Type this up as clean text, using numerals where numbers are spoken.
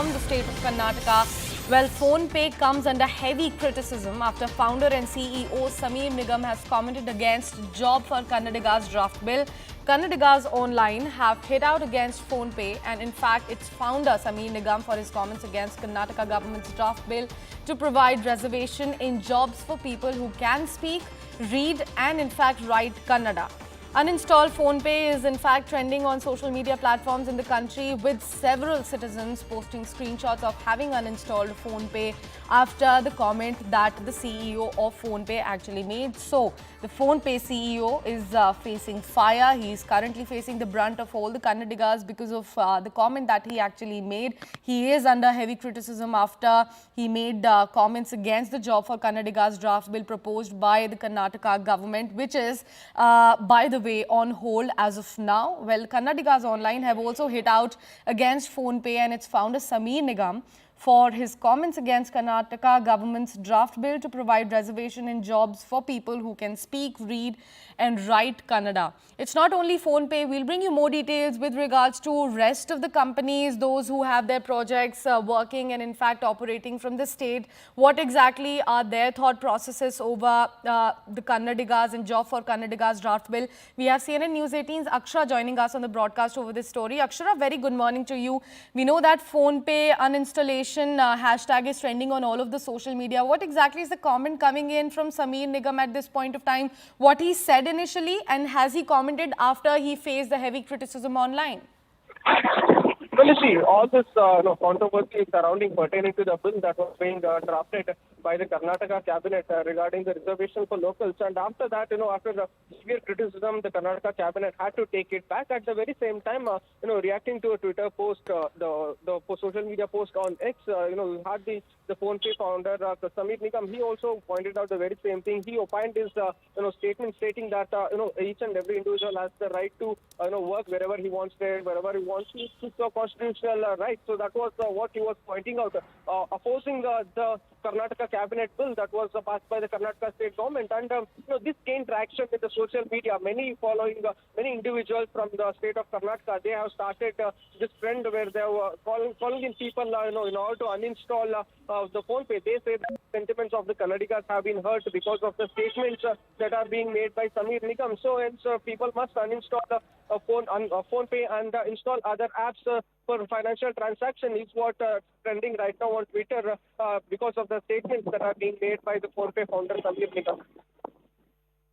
from the state of Karnataka. Well, PhonePe comes under heavy criticism after founder and CEO Sameer Nigam has commented against Job for Kannadigas draft bill. Kannadigas online have hit out against PhonePe and in fact its founder Sameer Nigam for his comments against Karnataka government's draft bill to provide reservation in jobs for people who can speak, read and in fact write Kannada. Uninstalled PhonePe is in fact trending on social media platforms in the country, with several citizens posting screenshots of having uninstalled PhonePe after the comment that the CEO of PhonePe actually made. So, the PhonePe CEO is facing fire. He is currently facing the brunt of all the Kannadigas because of the comment that he actually made. He is under heavy criticism after he made comments against the Job for Kannadigas draft bill proposed by the Karnataka government, which is, by the way, on hold as of now. Well, Kannadigas online have also hit out against PhonePe and its founder Sameer Nigam for his comments against Karnataka government's draft bill to provide reservation in jobs for people who can speak, read and write Kannada. It's not only PhonePe. We'll bring you more details with regards to rest of the companies, those who have their projects working and in fact operating from the state. What exactly are their thought processes over the Kannadigas and Job for Kannadigas draft bill? We have CNN News 18's Akshara joining us on the broadcast over this story. Akshara, very good morning to you. We know that PhonePe uninstallation hashtag is trending on all of the social media. What exactly is the comment coming in from Sameer Nigam at this point of time? What he said initially, and has he commented after he faced the heavy criticism online? Well, you see, all this controversy surrounding pertaining to the bill that was being drafted by the Karnataka cabinet regarding the reservation for locals, and after that, after the severe criticism, the Karnataka cabinet had to take it back. At the very same time, reacting to a Twitter post, the social media post on X, we had the PhonePe founder Sameer Nigam. He also pointed out the very same thing. He opined his statement stating that each and every individual has the right to work wherever he wants, wherever he wants. It's a constitutional right. So that was what he was pointing out, opposing the Karnataka cabinet bill that was passed by the Karnataka state government. And this gained traction in the social media. Many individuals from the state of Karnataka, they have started this trend where they were calling in people in order to uninstall the PhonePe. They say that sentiments of the Kannadigas have been hurt because of the statements that are being made by Sameer Nigam. So hence people must uninstall PhonePe and install other apps for financial transaction is what trending right now on Twitter because of the statements that are being made by the PhonePe founder Sameer Nigam.